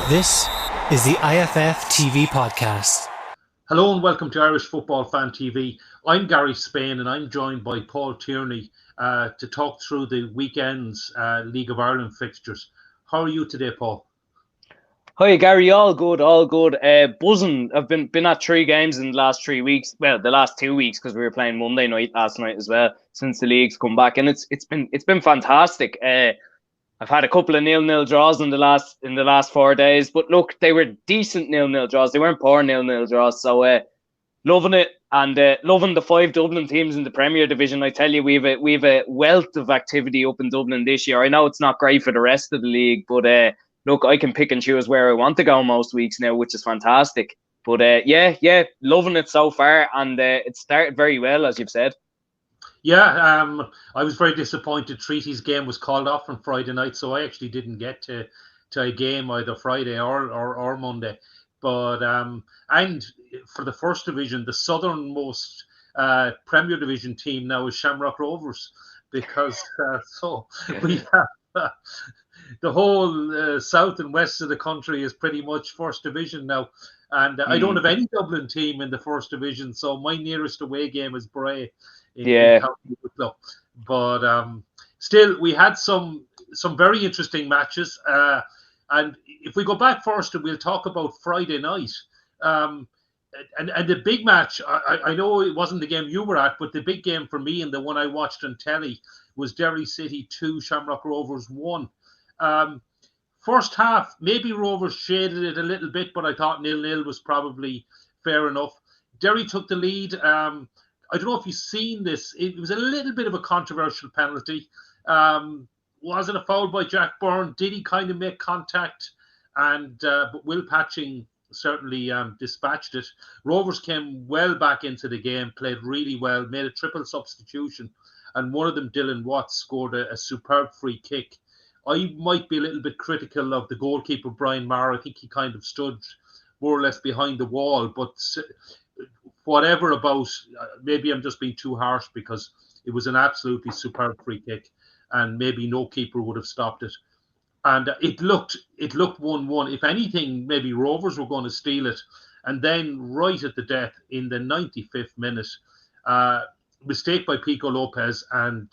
This is the IFF TV podcast. Hello and welcome to Irish Football Fan TV. I'm Gary Spain and I'm joined by Paul Tierney to talk through the weekend's League of Ireland fixtures. How are you today, Paul? Hi Gary, all good, all good. Buzzing. I've been at 3 games in the last 3 weeks. Well, the last 2 weeks because we were playing Monday night last night as well since the league's come back, and it's been fantastic. I've had a couple of 0-0 draws in the last 4 days, but look, they were decent 0-0 draws. They weren't poor 0-0 draws. So loving it and loving the 5 Dublin teams in the Premier Division. I tell you, we've a wealth of activity up in Dublin this year. I know it's not great for the rest of the league, but look, I can pick and choose where I want to go most weeks now, which is fantastic. But yeah, loving it so far, and it started very well, as you've said. Yeah, I was very disappointed. Treaty's game was called off on Friday night, so I actually didn't get to a game either Friday or Monday. But and for the first division, the southernmost Premier Division team now is Shamrock Rovers, because so we have the whole south and west of the country is pretty much first division now. And I don't have any Dublin team in the first division, so my nearest away game is Bray in County Wicklow. But still, we had some very interesting matches. And if we go back first, and we'll talk about Friday night. And the big match, I know it wasn't the game you were at, but the big game for me and the one I watched on telly was Derry City 2, Shamrock Rovers 1. First half, maybe Rovers shaded it a little bit, but I thought 0-0 was probably fair enough. Derry took the lead. I don't know if you've seen this. It was a little bit of a controversial penalty. Was it a foul by Jack Byrne? Did he kind of make contact? And but Will Patching certainly dispatched it. Rovers came well back into the game, played really well, made a triple substitution, and one of them, Dylan Watts, scored a superb free kick. I might be a little bit critical of the goalkeeper, Brian Maher. I think he kind of stood more or less behind the wall. But whatever about, maybe I'm just being too harsh, because it was an absolutely superb free kick, and maybe no keeper would have stopped it. And it looked 1-1. If anything, maybe Rovers were going to steal it. And then right at the death, in the 95th minute, mistake by Pico Lopez and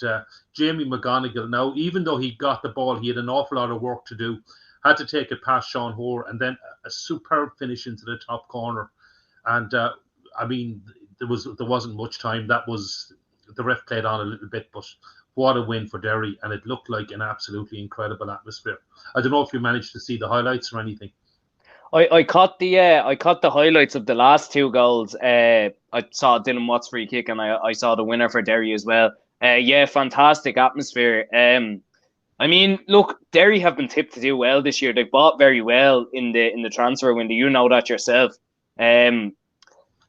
Jamie McGonigal. Now, even though he got the ball, he had an awful lot of work to do. Had to take it past Sean Hoare, and then a superb finish into the top corner. And I mean, there wasn't much time. That was, the ref played on a little bit, but what a win for Derry, and it looked like an absolutely incredible atmosphere. I don't know if you managed to see the highlights or anything. I caught the highlights of the last 2 goals. I saw Dylan Watts free kick, and I saw the winner for Derry as well. Yeah, fantastic atmosphere. I mean, look, Derry have been tipped to do well this year. They bought very well in the transfer window. You know that yourself.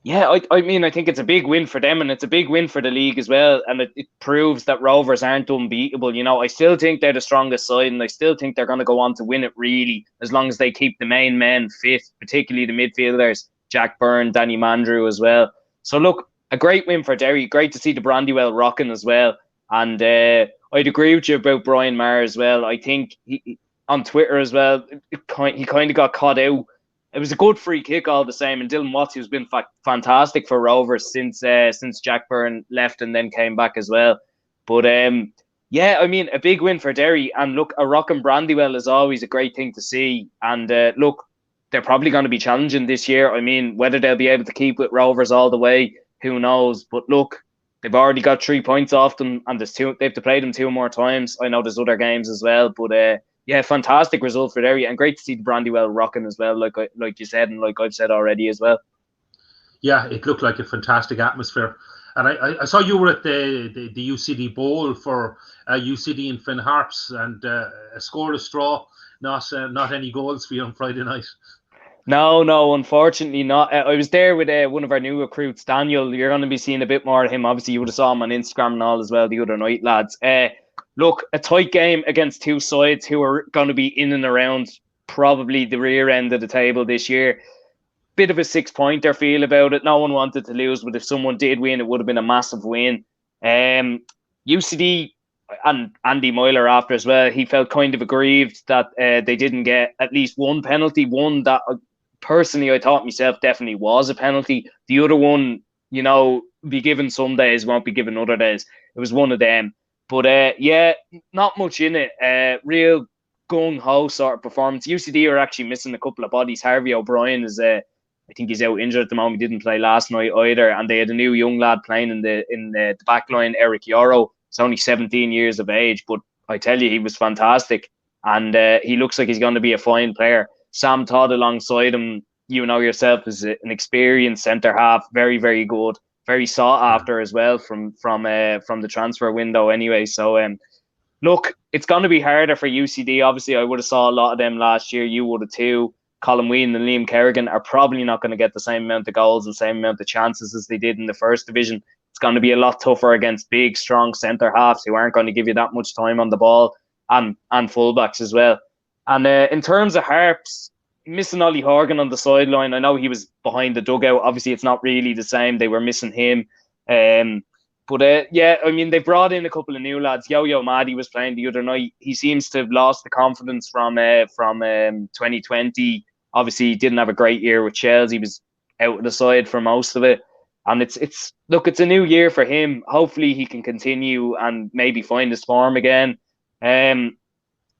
Yeah, I mean, I think it's a big win for them, and it's a big win for the league as well. And it proves that Rovers aren't unbeatable. You know, I still think they're the strongest side, and I still think they're going to go on to win it, really, as long as they keep the main men fit, particularly the midfielders, Jack Byrne, Danny Mandrew as well. So, look, a great win for Derry. Great to see the Brandywell rocking as well. And I'd agree with you about Brian Maher as well. I think he, on Twitter as well, he kind of got caught out. It was a good free kick all the same, and Dylan Watts, who's been fantastic for Rovers since Jack Byrne left and then came back as well. But yeah, I mean, a big win for Derry, and look, a rocking Brandywell is always a great thing to see. And look, they're probably going to be challenging this year. I mean, whether they'll be able to keep with Rovers all the way, who knows? But look, they've already got 3 points off them, and they have to play them 2 more times. I know there's other games as well, but yeah, fantastic result for Derry, and great to see the Brandywell rocking as well, like you said, and like I've said already as well. Yeah, it looked like a fantastic atmosphere. And I saw you were at the UCD Bowl for UCD and Finn Harps, and a scoreless draw, not any goals for you on Friday night. No, unfortunately not. I was there with one of our new recruits, Daniel. You're going to be seeing a bit more of him. Obviously, you would have saw him on Instagram and all as well the other night, lads. Look, a tight game against 2 sides who are going to be in and around probably the rear end of the table this year. Bit of a 6-pointer feel about it. No one wanted to lose, but if someone did win, it would have been a massive win. UCD, and Andy Moyler after as well, he felt kind of aggrieved that they didn't get at least one penalty. One that personally I thought myself definitely was a penalty. The other one, be given some days, won't be given other days. It was one of them. But yeah, not much in it. Real gung-ho sort of performance. UCD are actually missing a couple of bodies. Harvey O'Brien is I think he's out injured at the moment. He didn't play last night either. And they had a new young lad playing in the back line, Eric Yoro. He's only 17 years of age, but I tell you, he was fantastic. And he looks like he's going to be a fine player. Sam Todd alongside him, you know yourself, is an experienced centre half, very, very good, very sought after as well from the transfer window anyway. So look, it's going to be harder for UCD. Obviously, I would have saw a lot of them last year. You would have too. Colin Whelan and Liam Kerrigan are probably not going to get the same amount of goals and same amount of chances as they did in the first division. It's going to be a lot tougher against big, strong centre halves who aren't going to give you that much time on the ball, and fullbacks as well. And in terms of Harps, missing Ollie Horgan on the sideline, I know he was behind the dugout. Obviously, it's not really the same. They were missing him. But yeah, I mean, they brought in a couple of new lads. Yo-Yo Maddy was playing the other night. He seems to have lost the confidence from 2020. Obviously, he didn't have a great year with Chelsea. He was out of the side for most of it. And it's a new year for him. Hopefully, he can continue and maybe find his form again.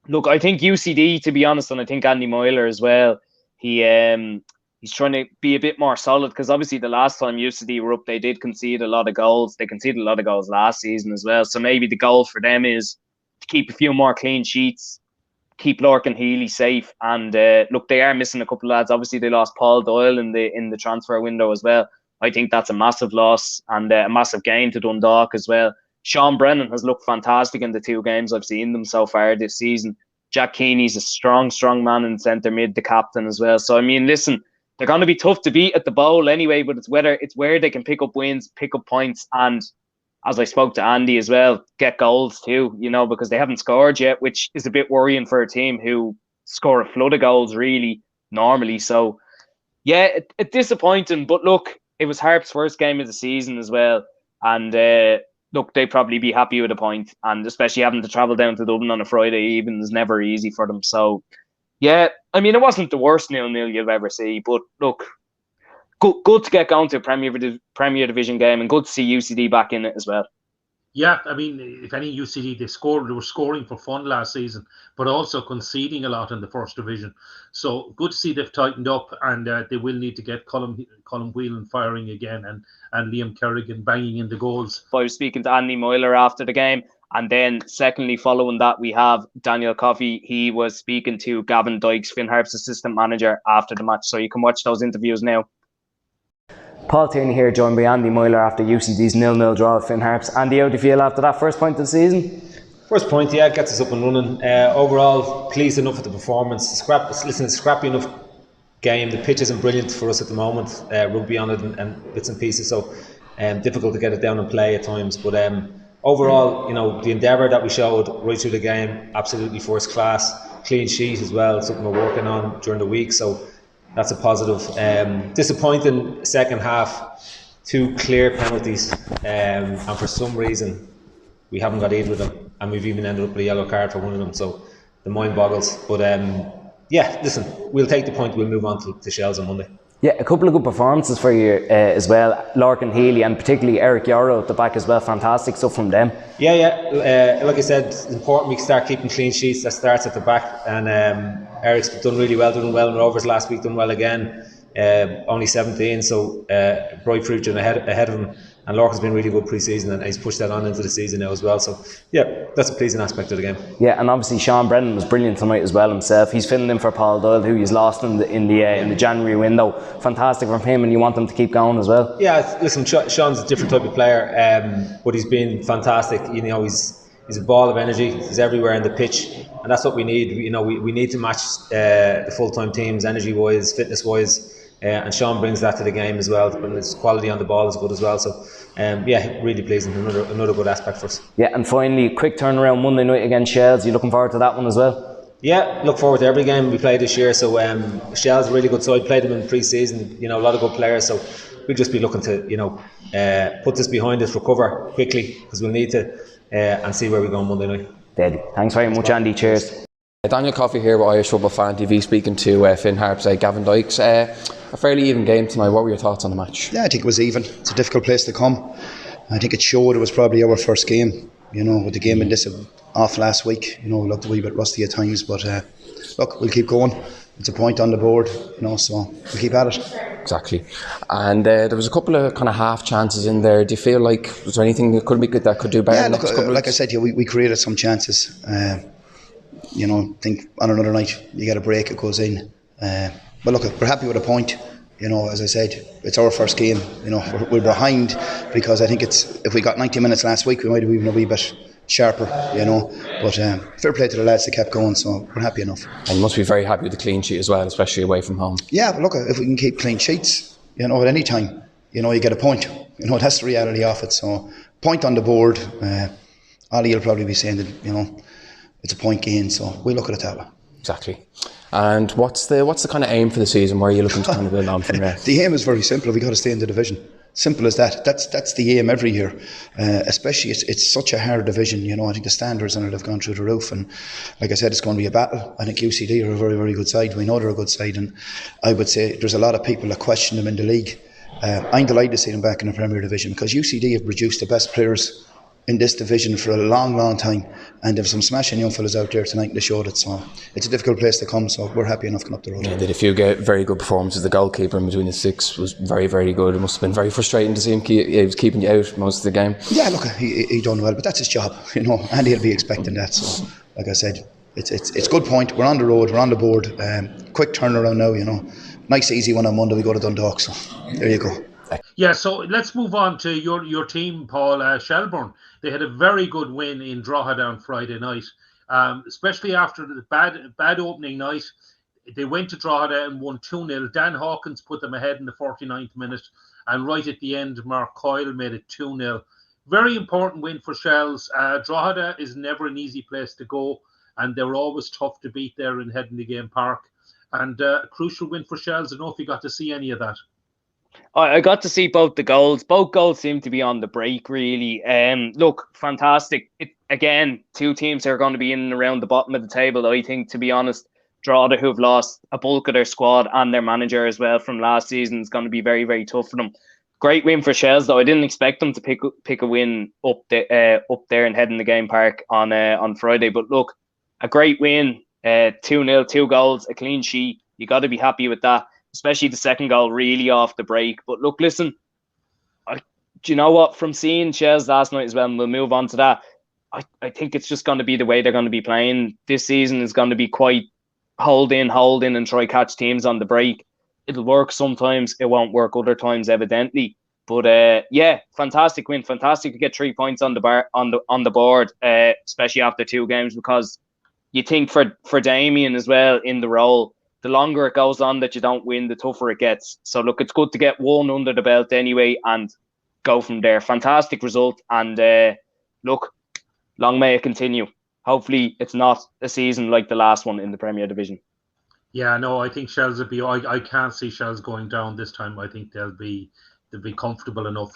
Look, I think UCD, to be honest, and I think Andy Moyler as well, he's trying to be a bit more solid, because obviously the last time UCD were up, they did concede a lot of goals. They conceded a lot of goals last season as well. So maybe the goal for them is to keep a few more clean sheets, keep Lorcan Healy safe. And look, they are missing a couple of lads. Obviously, they lost Paul Doyle in the transfer window as well. I think that's a massive loss and a massive gain to Dundalk as well. Sean Brennan has looked fantastic in the 2 games I've seen them so far this season. Jack Keeney's a strong man in centre mid, the captain as well. So, I mean, listen, they're going to be tough to beat at the Bowl anyway, but it's where they can pick up wins, pick up points, and as I spoke to Andy as well, get goals too, because they haven't scored yet, which is a bit worrying for a team who score a flood of goals really normally. So, yeah, it's disappointing, but look, it was Harp's first game of the season as well, and look, they'd probably be happy with a point, and especially having to travel down to Dublin on a Friday evening is never easy for them. So, yeah, I mean, it wasn't the worst 0-0 you'll ever see, but look, good to get going to a Premier Division game, and good to see UCD back in it as well. Yeah, I mean, if any UCD, they were scoring for fun last season, but also conceding a lot in the first division. So good to see they've tightened up, and they will need to get Colin Whelan firing again, and Liam Kerrigan banging in the goals. I was speaking to Andy Moyler after the game, and then secondly, following that, we have Daniel Coffey. He was speaking to Gavin Dykes, Finn Harp's assistant manager, after the match. So you can watch those interviews now. Paul Tierney here, joined by Andy Moyler after UCD's 0-0 draw with Finn Harps. Andy, how do you feel after that first point of the season? First point, yeah, gets us up and running. Overall, pleased enough with the performance. Scrappy enough game. The pitch isn't brilliant for us at the moment. Rugby on it and bits and pieces, so difficult to get it down and play at times. But overall, the endeavour that we showed right through the game, absolutely first class. Clean sheet as well, something we're working on during the week. So that's a positive. Disappointing second half, 2 clear penalties, and for some reason we haven't got either of them, and we've even ended up with a yellow card for one of them. So the mind boggles. But yeah, listen, we'll take the point. We'll move on to Shells on Monday. Yeah, a couple of good performances for you as well. Lorcan Healy and particularly Eric Yoro at the back as well. Fantastic stuff from them. Yeah. Like I said, it's important we start keeping clean sheets. That starts at the back, and Eric's done really well. Done well in Rovers last week. Done well again. Only 17, so bright future ahead of him. And Lorcan's been really good pre-season, and he's pushed that on into the season now as well. So yeah, that's a pleasing aspect of the game. Yeah, and obviously Sean Brennan was brilliant tonight as well himself. He's filling in for Paul Doyle, who he's lost in the January window. Fantastic from him, and you want him to keep going as well. Yeah, listen, Sean's a different type of player, but he's been fantastic. He's a ball of energy. He's everywhere in the pitch, and that's what we need. We need to match the full-time teams, energy-wise, fitness-wise. And Sean brings that to the game as well. And his quality on the ball is good as well. So, yeah, really pleasing. Another good aspect for us. Yeah, and finally, quick turnaround Monday night against Shells. You looking forward to that one as well? Yeah, look forward to every game we play this year. So, Shells a really good side. Played them in pre-season. A lot of good players. So, we'll just be looking to, put this behind us, recover quickly, because we'll need to. and see where we go on Monday night. Deadly. Thanks very much, Andy. Cheers. Daniel Coffey here with Irish Football Fan TV, speaking to Finn Harps, Gavin Dykes. A fairly even game tonight. What were your thoughts on the match? Yeah, I think it was even. It's a difficult place to come. I think it showed it was probably our first game, with the game in this off last week. We looked a wee bit rusty at times, but look, we'll keep going. It's a point on the board, so we'll keep at it. Exactly. And there was a couple of kind of half chances in there. Do you feel like, was there anything that could be good that could do better? Yeah, look, like I said, we created some chances. Think on another night you get a break, it goes in. But look, we're happy with a point. As I said, it's our first game. We're behind because I think if we got 90 minutes last week, we might have been a wee bit sharper. But fair play to the lads that kept going, so we're happy enough. And you must be very happy with the clean sheet as well, especially away from home. Yeah, but look, if we can keep clean sheets, at any time, you get a point. That's the reality of it. So point on the board. Ollie will probably be saying that it's a point gain, so we'll look at it that way. Exactly. And what's the kind of aim for the season? Where are you looking to kind of build on from there? The aim is very simple. We got to stay in the division. Simple as that. That's the aim every year. Especially it's such a hard division. I think the standards on it have gone through the roof. And like I said, it's going to be a battle. I think UCD are a very, very good side. We know they're a good side, and I would say there's a lot of people that question them in the league. I'm delighted to see them back in the Premier Division because UCD have produced the best players in this division for a long, long time, and there's some smashing young fellas out there tonight. They showed it, so it's a difficult place to come. So we're happy enough coming up the road. Yeah, did a few very good performances. The goalkeeper in between the six was very, very good. It must have been very frustrating to see him. He was keeping you out most of the game. Yeah, look, he done well, but that's his job, and he'll be expecting that. So, like I said, it's good point. We're on the road, we're on the board. Quick turnaround now, Nice easy one on Monday. We go to Dundalk, so there you go. Yeah, so let's move on to your team, Paul. Shelbourne. They had a very good win in Drogheda on Friday night, especially after the bad opening night. They went to Drogheda and won 2-0. Dan Hawkins put them ahead in the 49th minute, and right at the end, Mark Coyle made it 2-0. Very important win for Shells. Drogheda is never an easy place to go, and they were always tough to beat there in Headingley Game Park. And a crucial win for Shells. I don't know if you got to see any of that. I got to see both the goals. Both goals seem to be on the break, really. Look, fantastic. Again, two teams that are going to be in and around the bottom of the table, I think, to be honest. Drogheda, who've lost a bulk of their squad and their manager as well from last season, is going to be very, very tough for them. Great win for Shells, though. I didn't expect them to pick a win up there and head in the game park on Friday. But look, a great win, 2-0, 2 goals, a clean sheet. You got to be happy with that. Especially the second goal, really off the break. But look, listen, do you know what? From seeing Shells last night as well, and we'll move on to that, I think it's just going to be the way they're going to be playing this season. Is going to be quite hold in, and try catch teams on the break. It'll work sometimes, it won't work other times, evidently. But yeah, fantastic win, fantastic to get 3 points on the board, especially after 2 games, because you think for Damien as well in the role, the longer it goes on that you don't win, the tougher it gets. So look, it's good to get one under the belt anyway and go from there. Fantastic result, and look, long may it continue. Hopefully it's not a season like the last one in the Premier Division. Yeah, no, I think Shells will be. I can't see Shells going down this time. I think they'll be comfortable enough,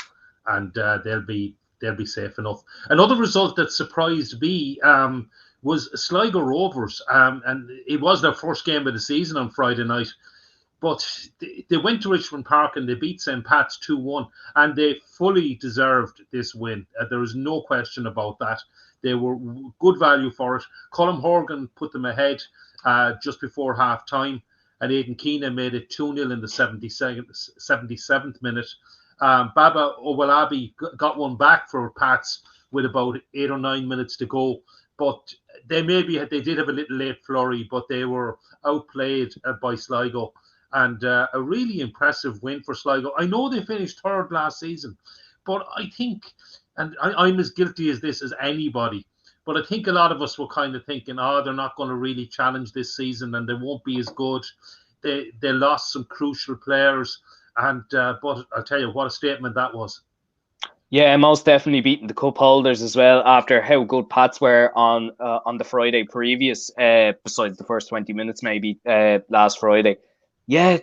and they'll be safe enough. Another result that surprised me was Sligo Rovers, and it was their first game of the season on Friday night. But they went to Richmond Park and they beat St. Pat's 2-1, and they fully deserved this win. There is no question about that. They were good value for it. Colm Horgan put them ahead just before half time, and Aidan Keena made it 2-0 in the 77th minute. Baba Owalabi got one back for Pats with about 8 or 9 minutes to go. But they did have a little late flurry, but they were outplayed by Sligo. And a really impressive win for Sligo. I know they finished third last season, but I think, and I'm as guilty as this as anybody, but I think a lot of us were kind of thinking, they're not going to really challenge this season and they won't be as good. They lost some crucial players, and but I'll tell you, what a statement that was. Yeah, most definitely beating the cup holders as well after how good Pats were on the Friday previous, besides the first 20 minutes maybe last Friday. Yeah,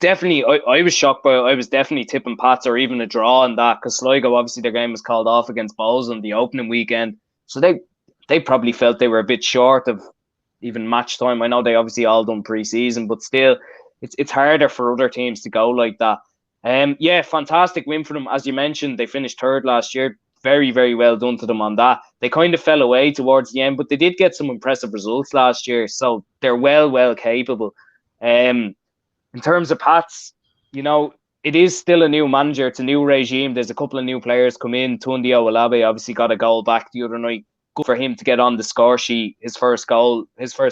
definitely. I was shocked by it. I was definitely tipping Pats or even a draw on that, because Sligo, obviously their game was called off against Bowes on the opening weekend. So they probably felt they were a bit short of even match time. I know they obviously all done pre-season, but still, it's harder for other teams to go like that. Yeah, fantastic win for them. As you mentioned, they finished third last year. Very, very well done to them on that. They kind of fell away towards the end, but they did get some impressive results last year, so they're well capable. In terms of Pats, it is still a new manager. It's a new regime. There's a couple of new players come in. Tunde Owolabi obviously got a goal back the other night. Good for him to get on the score sheet. His first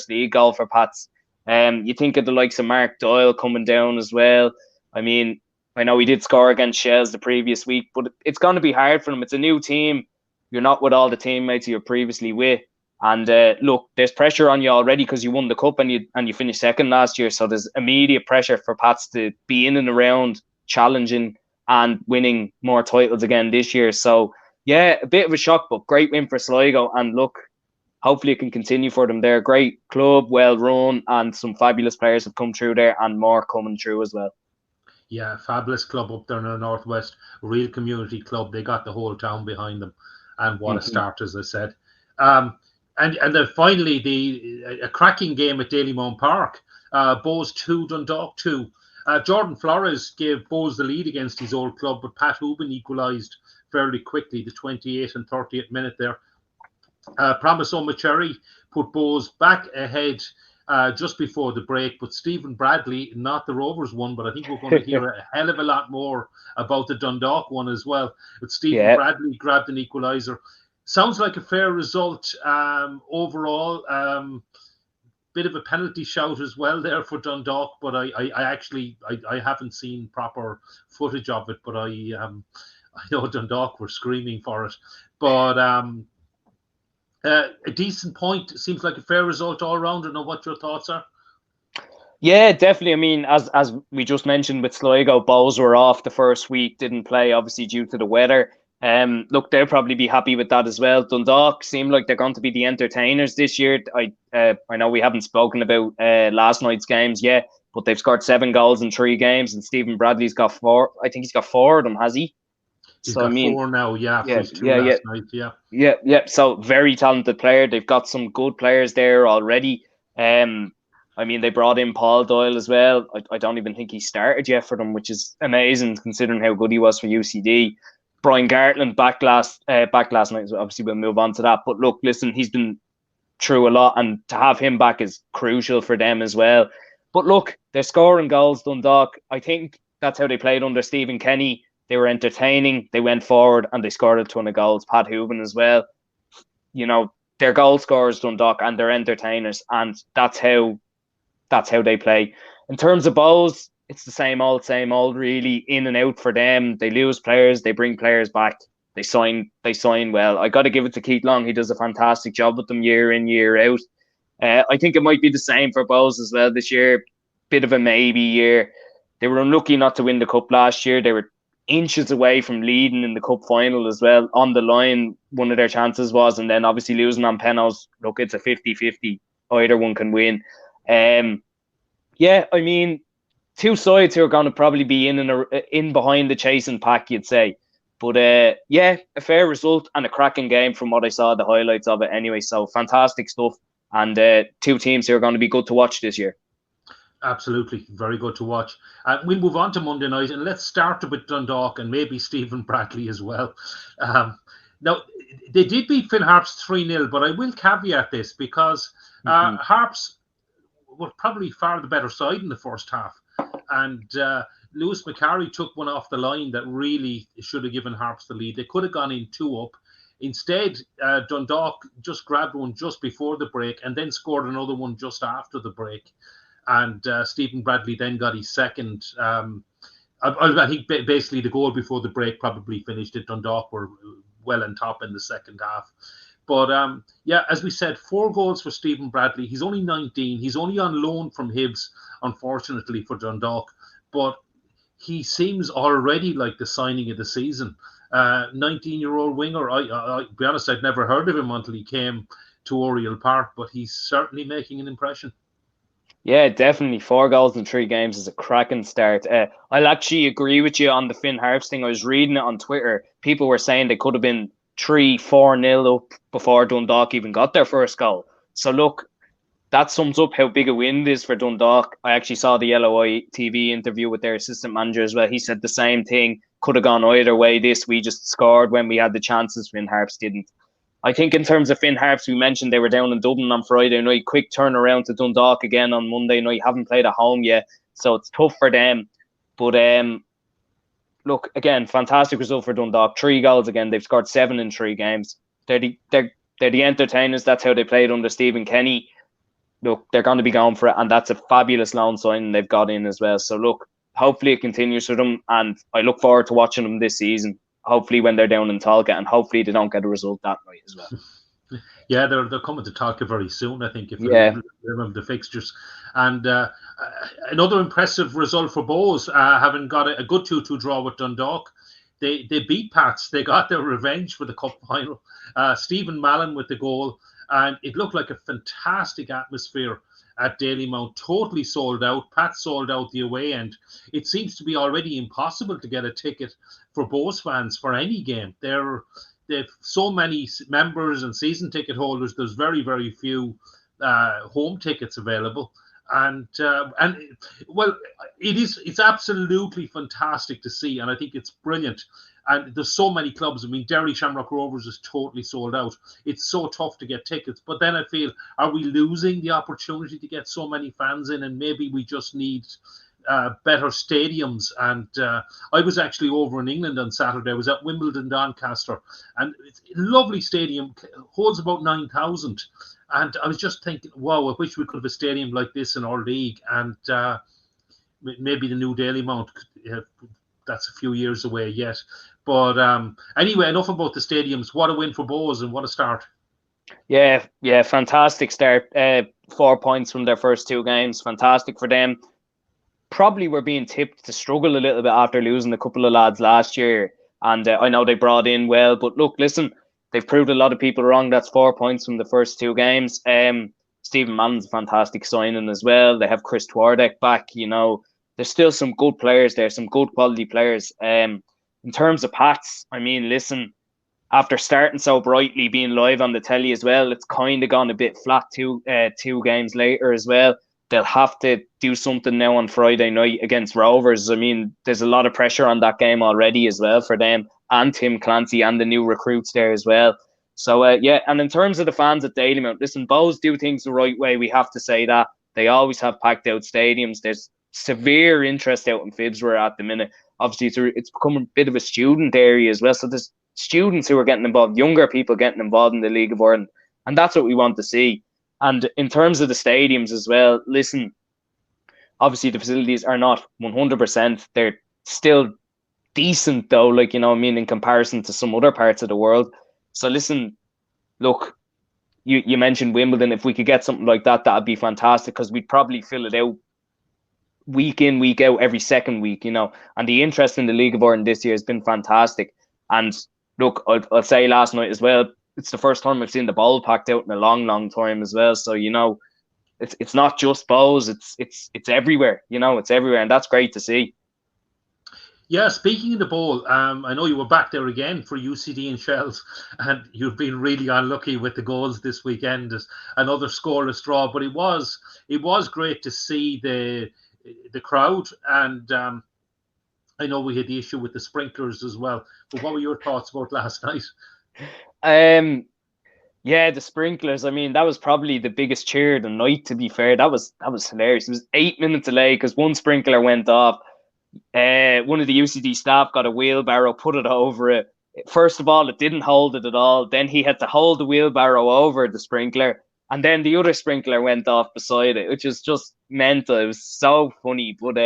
league goal for Pats. You think of the likes of Mark Doyle coming down as well. I mean, I know he did score against Shells the previous week, but it's going to be hard for him. It's a new team. You're not with all the teammates you're previously with. And look, there's pressure on you already because you won the cup and you finished second last year. So there's immediate pressure for Pats to be in and around challenging and winning more titles again this year. So yeah, a bit of a shock, but great win for Sligo. And look, hopefully it can continue for them. They're a great club, well run, and some fabulous players have come through there and more coming through as well. Yeah, fabulous club up there in the northwest, real community club. They got the whole town behind them, and what a start, as I said. And then finally, a cracking game at Dalymount Park. Bows 2, Dundalk 2. Jordan Flores gave Bows the lead against his old club, but Pat Hooban equalised fairly quickly, the 28th and 30th minute there. Promise O'Macherry put Bows back ahead just before the break, but Stephen Bradley, not the Rovers one, but I think we're going to hear a hell of a lot more about the Dundalk one as well. But Stephen Bradley grabbed an equaliser. Sounds like a fair result overall. Bit of a penalty shout as well there for Dundalk, but I haven't seen proper footage of it, but I know Dundalk were screaming for it. But a decent point. Seems like a fair result all round. I don't know what your thoughts are. Yeah, definitely. I mean, as we just mentioned with Sligo, Bows were off the first week, didn't play obviously due to the weather. Look, they'll probably be happy with that as well. Dundalk seem like they're going to be the entertainers this year. I know we haven't spoken about last night's games yet, but they've scored 7 goals in 3 games, and Stephen Bradley's got 4. I think he's got 4 of them, has he? He's got 4 now, last night, Yeah. So very talented player. They've got some good players there already. I mean, they brought in Paul Doyle as well. I don't even think he started yet for them, which is amazing considering how good he was for UCD. Brian Gartland back last night. Obviously, we'll move on to that. But look, listen, he's been through a lot, and to have him back is crucial for them as well. But look, they're scoring goals, Dundalk. I think that's how they played under Stephen Kenny. They were entertaining. They went forward and they scored a ton of goals. Pat Hooban as well. They're goal scorers, Dundalk, and they're entertainers, and that's how they play. In terms of Bows, it's the same old, really, in and out for them. They lose players, they bring players back. They sign well. I got to give it to Keith Long. He does a fantastic job with them year in, year out. I think it might be the same for Bows as well this year. Bit of a maybe year. They were unlucky not to win the cup last year. They were inches away from leading in the cup final as well. On the line, one of their chances was, and then obviously losing on penalties. Look, it's a 50-50. Either one can win. I mean, 2 sides who are going to probably be in behind the chasing pack, you'd say. But a fair result and a cracking game from what I saw, the highlights of it anyway. So fantastic stuff. And 2 teams who are going to be good to watch this year. Absolutely. Very good to watch. We'll move on to Monday night, and let's start with Dundalk and maybe Stephen Bradley as well. Now, they did beat Finn Harps 3-0, but I will caveat this because Harps were probably far the better side in the first half. And Lewis McCarry took one off the line that really should have given Harps the lead. They could have gone in 2 up. Instead, Dundalk just grabbed one just before the break and then scored another one just after the break. And Stephen Bradley then got his second. I think basically the goal before the break probably finished it. Dundalk were well on top in the second half. But as we said, 4 goals for Stephen Bradley. He's only 19. He's only on loan from Hibs, unfortunately, for Dundalk. But he seems already like the signing of the season. 19-year-old winger. I be honest, I'd never heard of him until he came to Oriel Park, but he's certainly making an impression. Yeah, definitely. 4 goals in 3 games is a cracking start. I'll actually agree with you on the Finn Harps thing. I was reading it on Twitter. People were saying they could have been 3-4-0 up before Dundalk even got their first goal. So look, that sums up how big a win it is for Dundalk. I actually saw the LOI TV interview with their assistant manager as well. He said the same thing. Could have gone either way. We just scored when we had the chances. Finn Harps didn't. I think in terms of Finn Harps, we mentioned they were down in Dublin on Friday night. Quick turnaround to Dundalk again on Monday night. Haven't played at home yet, so it's tough for them. But look, again, fantastic result for Dundalk. 3 goals again. They've scored 7 in 3 games. They're the entertainers. That's how they played under Stephen Kenny. Look, they're going to be going for it, and that's a fabulous loan signing they've got in as well. So look, hopefully it continues for them, and I look forward to watching them this season. Hopefully when they're down in Talca, and hopefully they don't get a result that night as well. Yeah, they're coming to Talca very soon, I think, if you remember the fixtures. And another impressive result for Bohs, having got a good 2-2 draw with Dundalk. They beat Pats. They got their revenge for the cup final. Stephen Mallon with the goal. And it looked like a fantastic atmosphere at Dalymount, totally sold out. Pat sold out the away end. It seems to be already impossible to get a ticket for Bohs fans for any game. They've so many members and season ticket holders. There's very, very few home tickets available. And well, it's absolutely fantastic to see, and I think it's brilliant. And there's so many clubs. I mean, Derry Shamrock Rovers is totally sold out. It's so tough to get tickets. But then I feel, are we losing the opportunity to get so many fans in? And maybe we just need better stadiums. And I was actually over in England on Saturday. I was at Wimbledon Doncaster, and it's a lovely stadium, holds about 9,000. And I was just thinking, wow, I wish we could have a stadium like this in our league. And maybe the new Dalymount, that's a few years away yet. But anyway, enough about the stadiums. What a win for Bohs, and what a start. Yeah, fantastic start. 4 points from their first 2 games. Fantastic for them. Probably were being tipped to struggle a little bit after losing a couple of lads last year. And I know they brought in well. But look, listen, they've proved a lot of people wrong. That's 4 points from the first 2 games. Stephen Mallon's a fantastic signing as well. They have Chris Twardek back. You know, there's still some good players there, some good quality players. In terms of Pats, I mean, listen, after starting so brightly, being live on the telly as well, it's kind of gone a bit flat 2 games later as well. They'll have to do something now on Friday night against Rovers. I mean, there's a lot of pressure on that game already as well for them, and Tim Clancy and the new recruits there as well. So, and in terms of the fans at Dalymount, listen, Bohs do things the right way. We have to say that. They always have packed out stadiums. There's severe interest out in Phibsborough at the minute. Obviously, it's become a bit of a student area as well. So there's students who are getting involved, younger people getting involved in the League of Ireland. And that's what we want to see. And in terms of the stadiums as well, listen, obviously the facilities are not 100%. They're still decent though, like, you know what I mean, in comparison to some other parts of the world. So listen, look, you mentioned Wimbledon. If we could get something like that, that'd be fantastic, because we'd probably fill it out week in, week out, every second week, you know. And the interest in the League of Ireland this year has been fantastic. And look, I'll say last night as well, it's the first time I've seen the ball packed out in a long, long time as well. So, you know, it's not just Bohs, it's everywhere, you know, it's everywhere, and that's great to see. Yeah, speaking of the bowl, I know you were back there again for UCD and Shells, and you've been really unlucky with the goals this weekend. As another scoreless draw, but it was great to see the crowd, and I know we had the issue with the sprinklers as well. But what were your thoughts about last night? Yeah, the sprinklers. I mean, that was probably the biggest cheer of the night, to be fair. That was hilarious. It was 8 minutes delay because one sprinkler went off. One of the UCD staff got a wheelbarrow, put it over it. First of all, it didn't hold it at all. Then he had to hold the wheelbarrow over the sprinkler. And then the other sprinkler went off beside it, which is just mental. It was so funny. But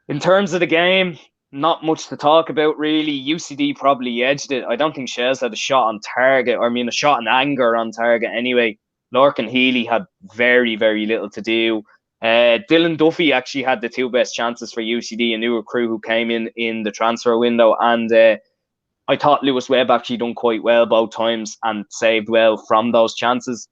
in terms of the game, not much to talk about, really. UCD probably edged it. I don't think Shells had a shot on target, or I mean a shot in anger on target anyway. Lorcan Healy had very, very little to do. Dylan Duffy actually had the 2 best chances for UCD, a new recruit who came in the transfer window. And I thought Lewis Webb actually done quite well both times and saved well from those chances.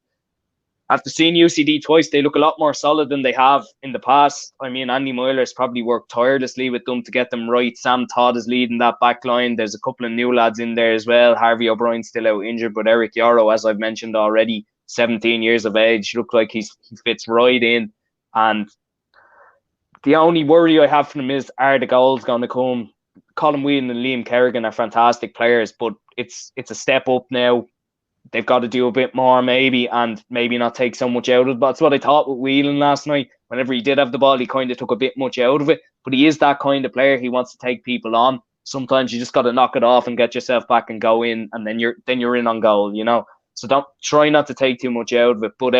after seeing UCD twice, they look a lot more solid than they have in the past. I mean, Andy Moyler's probably worked tirelessly with them to get them right. Sam Todd is leading that back line. There's a couple of new lads in there as well. Harvey O'Brien's still out injured, but Eric Yarrow, as I've mentioned already, 17 years of age, look like he fits right in. And the only worry I have for them is, are the goals going to come? Colin Whelan and Liam Kerrigan are fantastic players, but it's a step up now. They've got to do a bit more maybe, and maybe not take so much out of it. But that's what I thought with Whelan last night. Whenever he did have the ball, he kind of took a bit much out of it. But he is that kind of player. He wants to take people on. Sometimes you just got to knock it off and get yourself back and go in, and then you're in on goal, you know. So don't try not to take too much out of it. But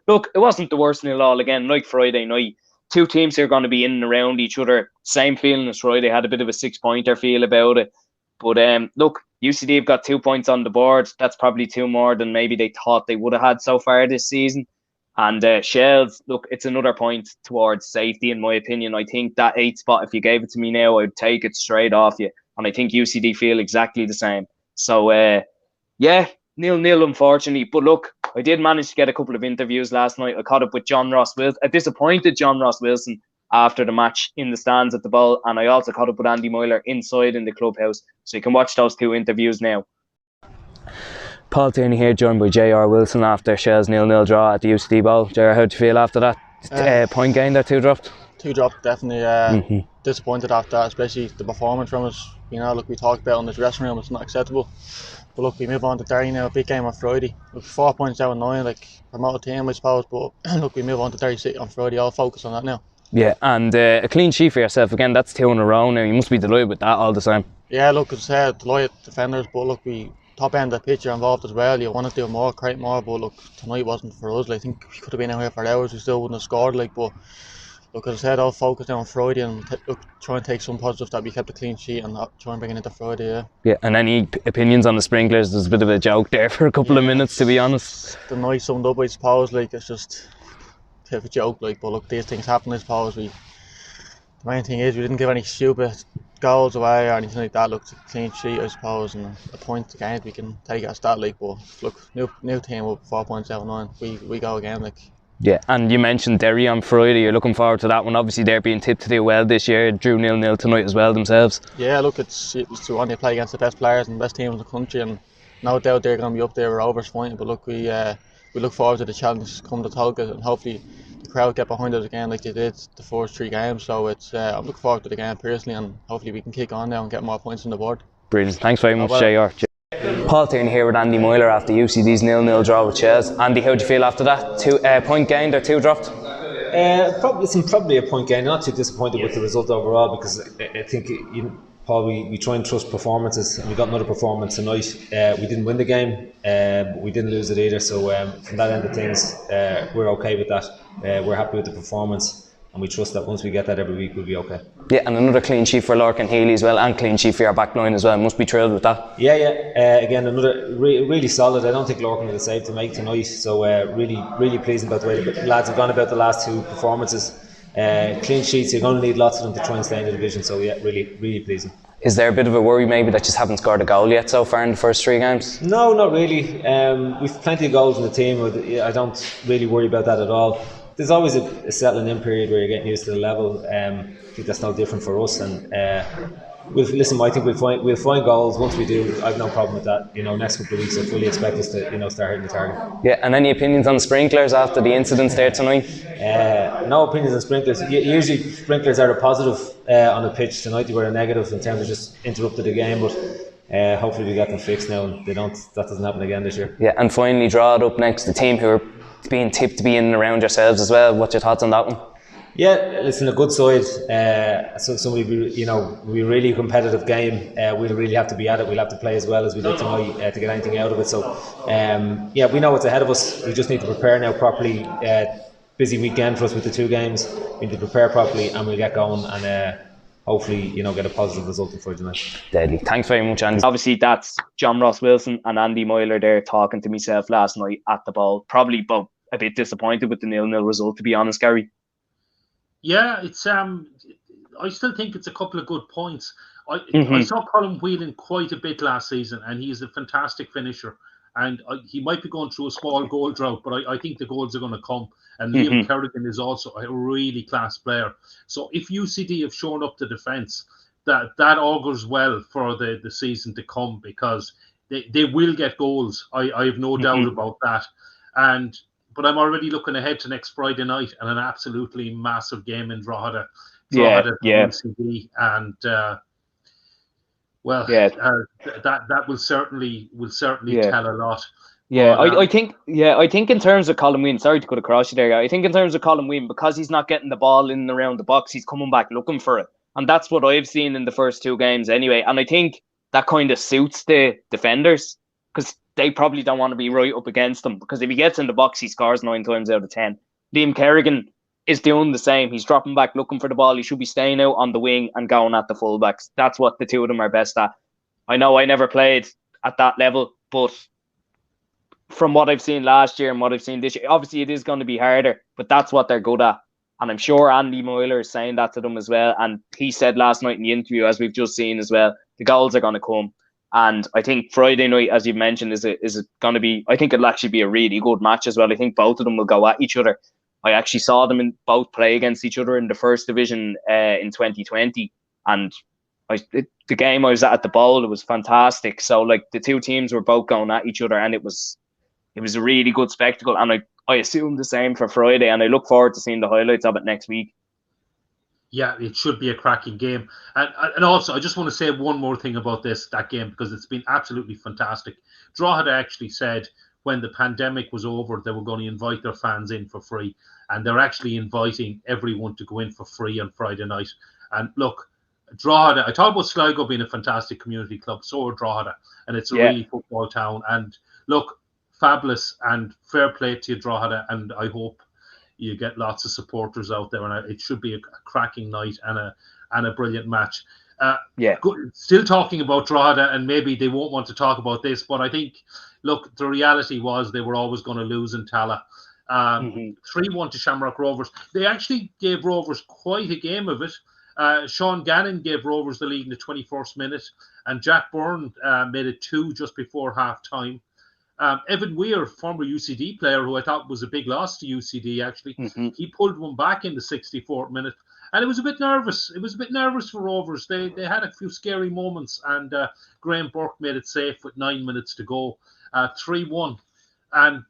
look, it wasn't the worst nil all again. Like Friday night, two teams here are going to be in and around each other. Same feeling as Friday. Had a bit of a 6-pointer feel about it. But look, UCD have got 2 points on the board. That's probably two more than maybe they thought they would have had so far this season. And Shells, look, it's another point towards safety, in my opinion. I think that 8th spot, if you gave it to me now, I'd take it straight off you. And I think UCD feel exactly the same. So, yeah, 0-0, unfortunately. But look, I did manage to get a couple of interviews last night. I caught up with John Ross Wilson, a disappointed John Ross Wilson, after the match in the stands at the Ball, and I also caught up with Andy Moyler inside in the clubhouse, so you can watch those two interviews now. Paul Tierney here, joined by J.R. Wilson after Shell's 0-0 draw at the UCD Bowl. J.R., how do you feel after that point gain that 2 dropped? 2 dropped, definitely disappointed after that, especially the performance from us. You know, look, we talked about in the dressing room, it's not acceptable. But look, we move on to Derry now, a big game on Friday. Look, 4 points out of 9, like promoted team, I suppose. But look, we move on to Derry City on Friday. I'll focus on that now. Yeah, and a clean sheet for yourself again. That's 2 in a row now. You must be delighted with that all the time. Yeah, look, as I said, delighted defenders, but look, we top end of the pitch are involved as well. You want to do more, create more, but look, tonight wasn't for us. I think we could have been out here for hours. We still wouldn't have scored. But look, as I said, I'll focus on Friday and try and take some positives that we kept a clean sheet and try and bring it into Friday. Yeah. And any opinions on the sprinklers? There's a bit of a joke there for a couple of minutes, to be honest. The night summed up, I suppose. It's just a bit of a joke. But look, these things happen, I suppose. The main thing is we didn't give any stupid goals away or anything like that. Look, it's a clean sheet, I suppose, and a point again we can take as that. But look, new team up 4 points out of 9. We go again. Yeah, and you mentioned Derry on Friday. You're looking forward to that one. Obviously, they're being tipped to do well this year. Drew 0-0 tonight as well themselves. Yeah, look, it's when you play against the best players and best teams in the country, and no doubt they're going to be up there with Rovers fighting. But look, we look forward to the challenge come to Tolka, and hopefully the crowd get behind us again like they did the first 3 games. So I'm looking forward to the game personally, and hopefully we can kick on now and get more points on the board. Brilliant. Thanks very much, JR. Paul Tierney here with Andy Moyler after UCD's 0-0 draw with Shells. Andy, how do you feel after that? 2 point gained or 2 dropped? Probably a point gain. Not too disappointed with the result overall, because I think Paul, we try and trust performances, and we got another performance tonight. We didn't win the game, but we didn't lose it either. So from that end of things, we're okay with that. We're happy with the performance, and we trust that once we get that every week, we'll be okay. Yeah, and another clean sheet for Lorcan Healy as well, and clean sheet for your back line as well. Must be thrilled with that. Yeah. Again, another really solid. I don't think Lorcan had a save to make tonight, so really pleasing about the way the lads have gone about the last 2 performances. Clean sheets, you're going to need lots of them to try and stay in the division, so yeah, really pleasing. Is there a bit of a worry maybe that you just haven't scored a goal yet so far in the first 3 games? No, not really. We've plenty of goals in the team. I don't really worry about that at all. There's always a settling in period where you're getting used to the level. I think that's no different for us, and I think we'll find goals. Once we do, I've no problem with that. Next couple of weeks, I fully expect us to start hitting the target. Yeah, and any opinions on the sprinklers after the incidents there tonight? No opinions on sprinklers. Usually sprinklers are a positive on the pitch. Tonight they were a negative in terms of just interrupted the game, but hopefully we get them fixed now and that doesn't happen again this year. Yeah, and finally draw it up next, the team who are being tipped to be in and around yourselves as well. What's your thoughts on that one? Yeah, listen, a good side. We're really competitive game. We'll really have to be at it. We'll have to play as well as we did tonight to get anything out of it. So, we know what's ahead of us. We just need to prepare now properly. Busy weekend for us with the 2 games. We need to prepare properly, and we'll get going and hopefully, get a positive result on Friday night. Deadly. Thanks very much, Andy. Obviously, that's John Ross Wilson and Andy Moyler there talking to myself last night at the Ball. Probably both a bit disappointed with the 0-0 result, to be honest, Gary. Yeah, it's I still think it's a couple of good points. I saw Colin Whelan quite a bit last season, and he's a fantastic finisher. and he might be going through a small goal drought, but I think the goals are going to come. And Liam Kerrigan is also a really class player. So if UCD have shown up the defence, that augurs well for the season to come, because they will get goals. I have no doubt about that. But I'm already looking ahead to next Friday night and an absolutely massive game in Drogheda. UCD, and that will certainly tell a lot. Yeah, I think in terms of Colin Wynn, sorry to cut across you there, I think in terms of Colin Wynn, because he's not getting the ball in and around the box, he's coming back looking for it. And that's what I've seen in the first 2 games anyway. And I think that kind of suits the defenders, because they probably don't want to be right up against him, because if he gets in the box, he scores 9 times out of 10. Liam Kerrigan is doing the same. He's dropping back looking for the ball. He should be staying out on the wing and going at the fullbacks. That's what the two of them are best at. I know I never played at that level, but from what I've seen last year and what I've seen this year, obviously it is going to be harder, but that's what they're good at. And I'm sure Andy Moyler is saying that to them as well. And he said last night in the interview, as we've just seen as well, the goals are going to come. And I think Friday night, as you mentioned, is going to be, I think it'll actually be a really good match as well. I think both of them will go at each other. I actually saw them in both play against each other in the first division in 2020. And the game I was at the Bowl, it was fantastic. So like the two teams were both going at each other, and it was a really good spectacle. And I assume the same for Friday, and I look forward to seeing the highlights of it next week. Yeah, it should be a cracking game. And also, I just want to say one more thing about that game, because it's been absolutely fantastic. Drogheda actually said when the pandemic was over, they were going to invite their fans in for free. And they're actually inviting everyone to go in for free on Friday night. And look, Drogheda, I talk about Sligo being a fantastic community club, so are Drogheda. And it's a really football town. And look, fabulous, and fair play to you, Drogheda. And I hope you get lots of supporters out there, and it should be a cracking night and a brilliant match. Still talking about Drogheda, and maybe they won't want to talk about this, but I think, look, the reality was they were always going to lose in Tala. 3-1 to Shamrock Rovers. They actually gave Rovers quite a game of it. Sean Gannon gave Rovers the lead in the 21st minute, and Jack Byrne made it 2 just before half-time. Evan Weir, former UCD player, who I thought was a big loss to UCD, actually, he pulled one back in the 64th minute. And it was a bit nervous. It was a bit nervous for Rovers. They had a few scary moments, and Graham Burke made it safe with 9 minutes to go. 3-1. And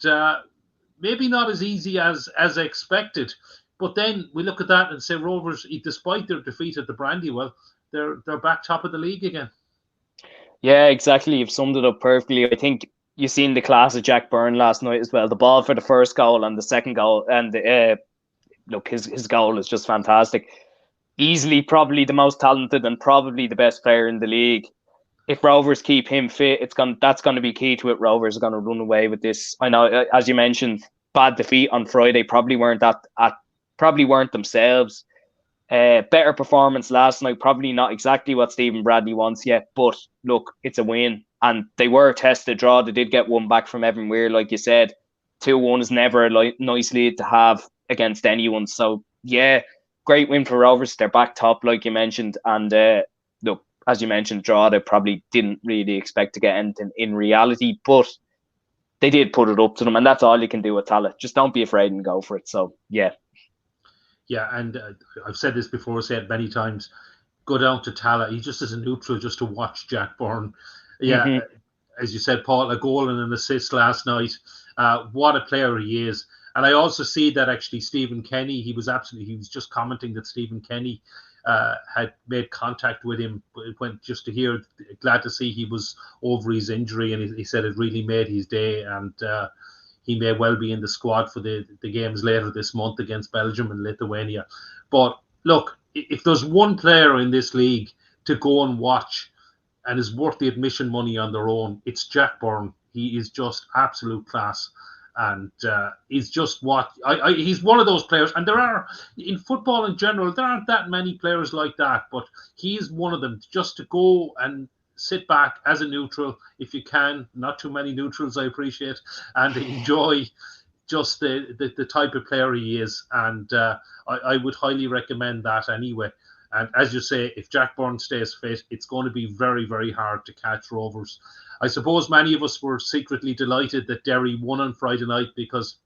maybe not as easy as expected. But then we look at that and say Rovers, despite their defeat at the Brandywell, they're back top of the league again. Yeah, exactly. You've summed it up perfectly. I think you've seen the class of Jack Byrne last night as well. The ball for the first goal and the second goal, and look, his goal is just fantastic. Easily probably the most talented and probably the best player in the league. If Rovers keep him fit, that's going to be key to it. Rovers are going to run away with this. I know, as you mentioned, bad defeat on Friday, probably weren't themselves. Better performance last night, probably not exactly what Stephen Bradley wants yet, but look, it's a win. And they were a tested draw. They did get one back from Evan Weir, like you said. 2-1 is never a nice lead to have against anyone. So, yeah, great win for Rovers. They're back top, like you mentioned. And look, as you mentioned, Drogheda probably didn't really expect to get anything in reality, but they did put it up to them. And that's all you can do with Tala. Just don't be afraid and go for it. So, yeah. Yeah, and I've said this before, said many times, go down to Tala. He just is a neutral just to watch Jack Byrne. Yeah, as you said, Paul, a goal and an assist last night. What a player he is. And I also see that actually Stephen Kenny, he was just commenting that Stephen Kenny had made contact with him. It went just to hear, glad to see he was over his injury, and he said it really made his day, and he may well be in the squad for the games later this month against Belgium and Lithuania. But look, if there's one player in this league to go and watch and is worth the admission money on their own, it's Jack Byrne. He is just absolute class. And he's just he's one of those players. And there are, in football in general, there aren't that many players like that. But he is one of them. Just to go and sit back as a neutral, if you can, not too many neutrals, I appreciate, and enjoy just the type of player he is. And I would highly recommend that anyway. And as you say, if Jack Byrne stays fit, it's going to be very, very hard to catch Rovers. I suppose many of us were secretly delighted that Derry won on Friday night, because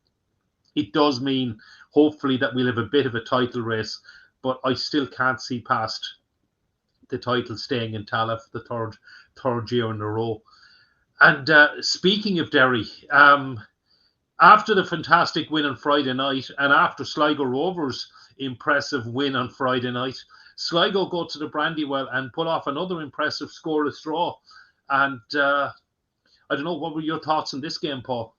it does mean hopefully that we'll have a bit of a title race, but I still can't see past the title staying in Tallaght for the third year in a row. And speaking of Derry, after the fantastic win on Friday night and after Sligo Rovers' impressive win on Friday night, Sligo go to the Brandywell and pull off another impressive scoreless draw. And I don't know, what were your thoughts on this game, Paul?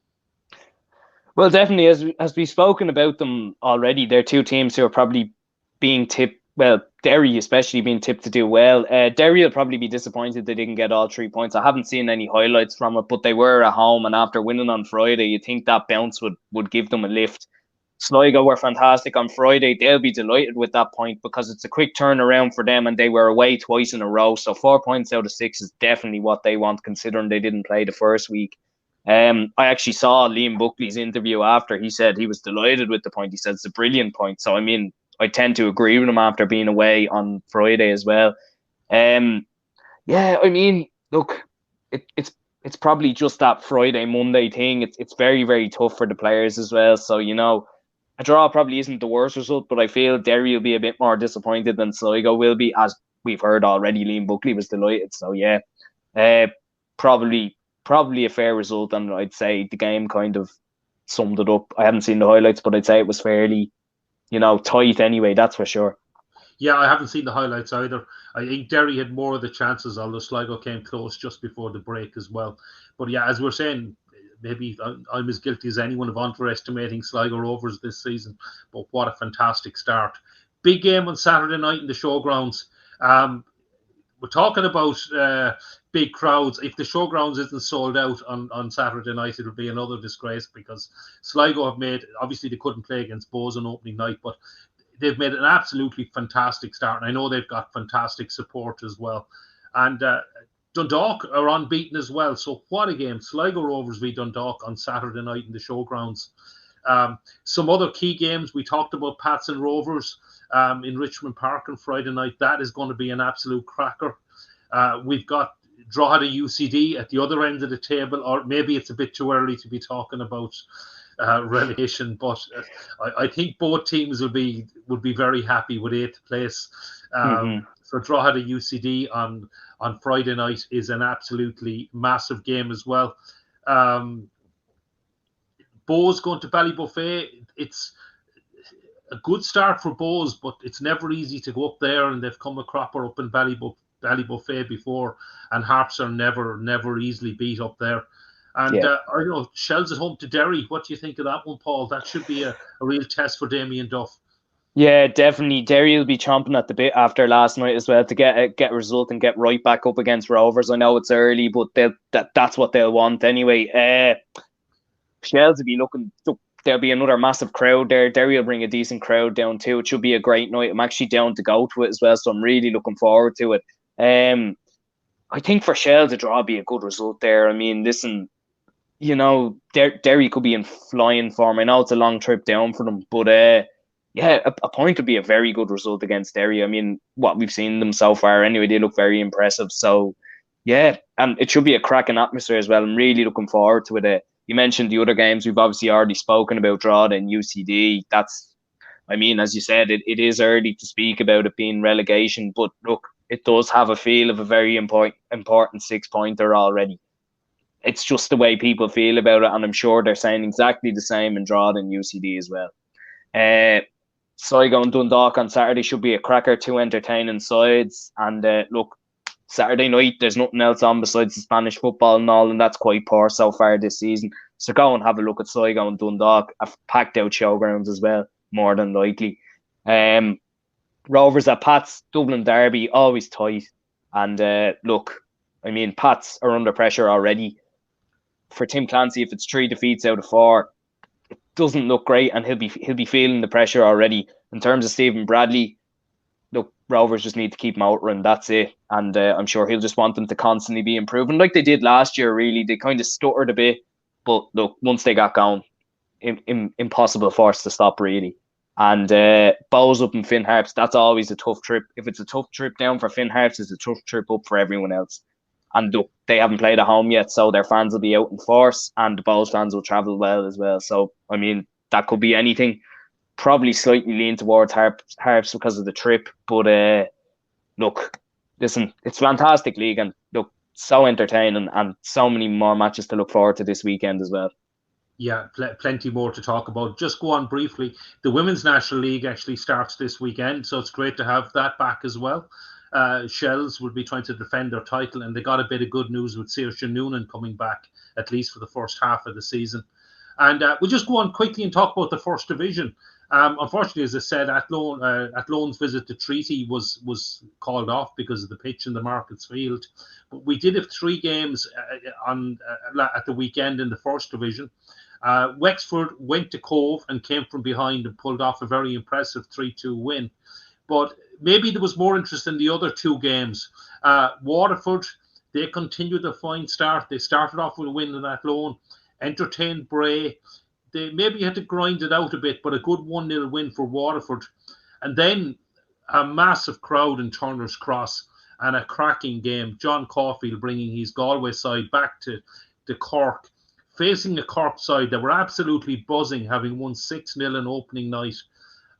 Well, definitely, as we've spoken about them already, they're two teams who are probably being tipped. Well, Derry especially being tipped to do well. Derry will probably be disappointed they didn't get all 3 points. I haven't seen any highlights from it, but they were at home, and after winning on Friday, you think that bounce would give them a lift. Sligo were fantastic on Friday. They'll be delighted with that point because it's a quick turnaround for them, and they were away twice in a row. So 4 points out of 6 is definitely what they want, considering they didn't play the first week. I actually saw Liam Buckley's interview after. He said he was delighted with the point. He said it's a brilliant point. So, I mean, I tend to agree with him after being away on Friday as well. Yeah, I mean, look, it's probably just that Friday, Monday thing. It's very, very tough for the players as well. So, you know, a draw probably isn't the worst result, but I feel Derry will be a bit more disappointed than Sligo will be, as we've heard already. Liam Buckley was delighted. So, yeah, probably a fair result, and I'd say the game kind of summed it up. I haven't seen the highlights, but I'd say it was fairly, you know, tight anyway, that's for sure. Yeah, I haven't seen the highlights either. I think Derry had more of the chances, although Sligo came close just before the break as well. But yeah, as we're saying, maybe I'm as guilty as anyone of underestimating Sligo Rovers this season. But what a fantastic start. Big game on Saturday night in the showgrounds. We're talking about big crowds. If the showgrounds isn't sold out on Saturday night, it'll be another disgrace, because Sligo have made, obviously they couldn't play against Bows on opening night, but they've made an absolutely fantastic start. And I know they've got fantastic support as well. And Dundalk are unbeaten as well. So what a game. Sligo Rovers v Dundalk on Saturday night in the showgrounds. Some other key games, we talked about Pats and Rovers in Richmond Park on Friday night. That is going to be an absolute cracker. We've got Drogheda UCD at the other end of the table, or maybe it's a bit too early to be talking about relegation, but I think both teams would be very happy with 8th place. So Drogheda UCD on Friday night is an absolutely massive game as well. Bows going to Ballybuffet. It's a good start for Bows, but it's never easy to go up there, and they've come a cropper up in Ballybuffet before, and Harps are never easily beat up there. And I know Shells at home to Derry. What do you think of that one, Paul? That should be a real test for Damien Duff. Yeah, definitely. Derry will be chomping at the bit after last night as well to get a result and get right back up against Rovers. I know it's early, but that's what they'll want anyway. Shells will be looking. There'll be another massive crowd there. Derry will bring a decent crowd down too. It should be a great night. I'm actually down to go to it as well, so I'm really looking forward to it. I think for Shells, a draw would be a good result there. I mean, listen, you know, Derry could be in flying form. I know it's a long trip down for them, but yeah, a point would be a very good result against Derry. I mean, what we've seen them so far anyway, they look very impressive. So, yeah, and it should be a cracking atmosphere as well. I'm really looking forward to it. You mentioned the other games. We've obviously already spoken about Drogheda and UCD. That's, I mean, as you said, it is early to speak about it being relegation, but look, it does have a feel of a very important 6-pointer already. It's just the way people feel about it, and I'm sure they're saying exactly the same in Drogheda and UCD as well. Sligo and Dundalk on Saturday should be a cracker, 2 entertaining sides. And look, Saturday night, there's nothing else on besides the Spanish football and all, and that's quite poor so far this season. So go and have a look at Sligo and Dundalk. I've packed out showgrounds as well, more than likely. Rovers at Pats, Dublin Derby, always tight. And look, I mean, Pats are under pressure already. For Tim Clancy, if it's 3 defeats out of 4, it doesn't look great, and he'll be feeling the pressure already. In terms of Stephen Bradley, look, Rovers just need to keep him out, and that's it. And I'm sure he'll just want them to constantly be improving, like they did last year. Really, they kind of stuttered a bit, but look, once they got going, impossible for us to stop, really. And Bows up in Finn Harps, that's always a tough trip. If it's a tough trip down for Finn Harps, it's a tough trip up for everyone else. And look, they haven't played at home yet, so their fans will be out in force, and the Bows fans will travel well as well. So, I mean, that could be anything. Probably slightly lean towards Harps because of the trip. But look, listen, it's a fantastic league, and look, so entertaining, and so many more matches to look forward to this weekend as well. Yeah, plenty more to talk about. Just go on briefly. The Women's National League actually starts this weekend, so it's great to have that back as well. Shells will be trying to defend their title, and they got a bit of good news with Saoirse Noonan coming back, at least for the first half of the season. And we'll just go on quickly and talk about the First Division. Unfortunately, as I said, Athlon's visit to Treaty was called off because of the pitch in the Markets Field. But we did have 3 games at the weekend in the First Division. Wexford went to Cove and came from behind and pulled off a very impressive 3-2 win. But maybe there was more interest in the other 2 games. Waterford, they continued a fine start. They started off with a win in Athlone, entertained Bray. They maybe had to grind it out a bit, but a good 1-0 win for Waterford. And then a massive crowd in Turner's Cross and a cracking game. John Caulfield bringing his Galway side back to Cork, facing a Cork side that were absolutely buzzing, having won 6-0 in opening night.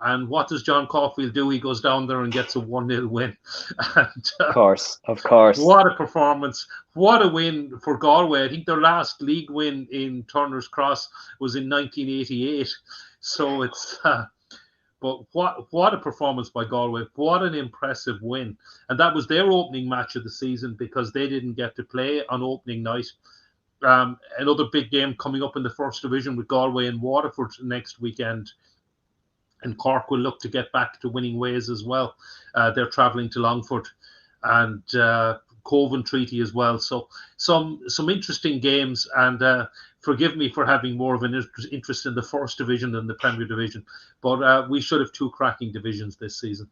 And what does John Caulfield do? He goes down there and gets a 1-0 win. And, of course. What a performance. What a win for Galway. I think their last league win in Turner's Cross was in 1988. So it's... but what a performance by Galway. What an impressive win. And that was their opening match of the season because they didn't get to play on opening night. Another big game coming up in the First Division with Galway and Waterford next weekend. And Cork will look to get back to winning ways as well. They're travelling to Longford and Cove and Treaty as well. So some interesting games. And forgive me for having more of an interest in the First Division than the Premier Division. But we should have 2 cracking divisions this season.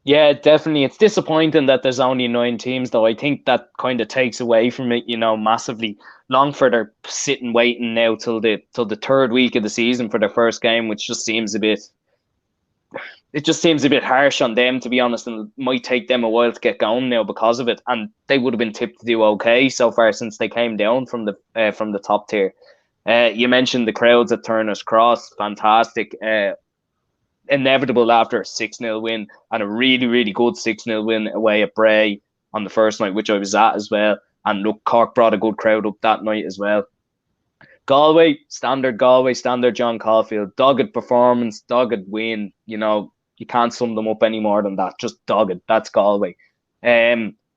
Yeah, definitely. It's disappointing that there's only 9 teams, though. I think that kind of takes away from it, massively. Longford are sitting waiting now till the 3rd week of the season for their first game, which just seems a bit... It just seems a bit harsh on them, to be honest, and it might take them a while to get going now because of it. And they would have been tipped to do okay so far since they came down from the top tier. You mentioned the crowds at Turner's Cross, fantastic. Inevitable after a 6-0 win and a really, really good 6-0 win away at Bray on the first night, which I was at as well. And look, Cork brought a good crowd up that night as well. Galway, standard John Caulfield, dogged performance, dogged win. You can't sum them up any more than that. Just dogged. That's Galway.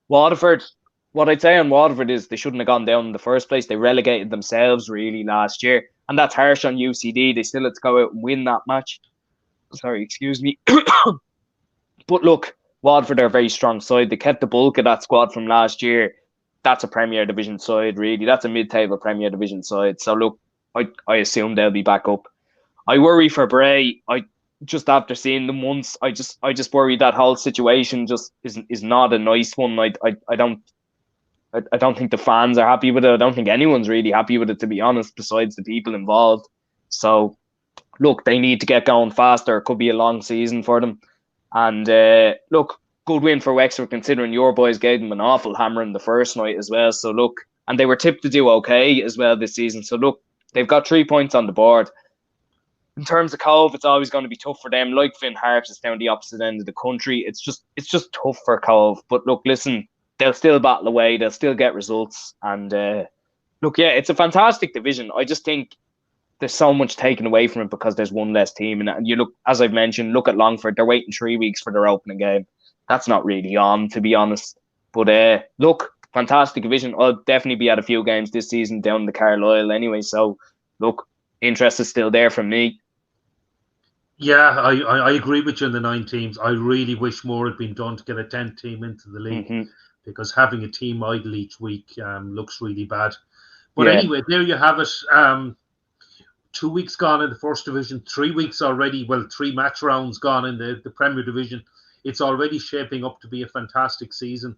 Waterford, what I'd say on Waterford is they shouldn't have gone down in the first place. They relegated themselves really last year. And that's harsh on UCD. They still had to go out and win that match. Sorry, excuse me. But look, Waterford are a very strong side. They kept the bulk of that squad from last year. That's a Premier Division side, really. That's a mid-table Premier Division side. So look, I assume they'll be back up. I worry for Bray. Just after seeing them once, I just worry that whole situation just is not a nice one. I don't think the fans are happy with it. I don't think anyone's really happy with it, to be honest, besides the people involved. So look, they need to get going faster. It could be a long season for them. And look, good win for Wexford, considering your boys gave them an awful hammering the first night as well. So look, and they were tipped to do okay as well this season. So look, they've got 3 points on the board. In terms of Cove, it's always going to be tough for them. Like Finn Harps, it's down the opposite end of the country. It's just tough for Cove. But look, listen, they'll still battle away. They'll still get results. And look, yeah, it's a fantastic division. I just think there's so much taken away from it because there's one less team. And you look, as I've mentioned, look at Longford. They're waiting 3 weeks for their opening game. That's not really on, to be honest. But look, fantastic division. I'll definitely be at a few games this season down in the Carlisle anyway. So look, interest is still there from me. Yeah, I agree with you on the 9 teams. I really wish more had been done to get a 10th team into the league because having a team idle each week looks really bad. But anyway, there you have it. 2 weeks gone in the First Division, 3 weeks already. Well, 3 match rounds gone in the Premier Division. It's already shaping up to be a fantastic season.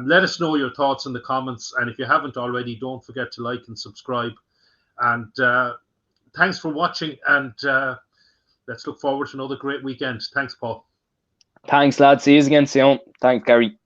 Let us know your thoughts in the comments. And if you haven't already, don't forget to like and subscribe. And thanks for watching. And let's look forward to another great weekend. Thanks, Paul. Thanks, lads. See you again soon. Thanks, Gary.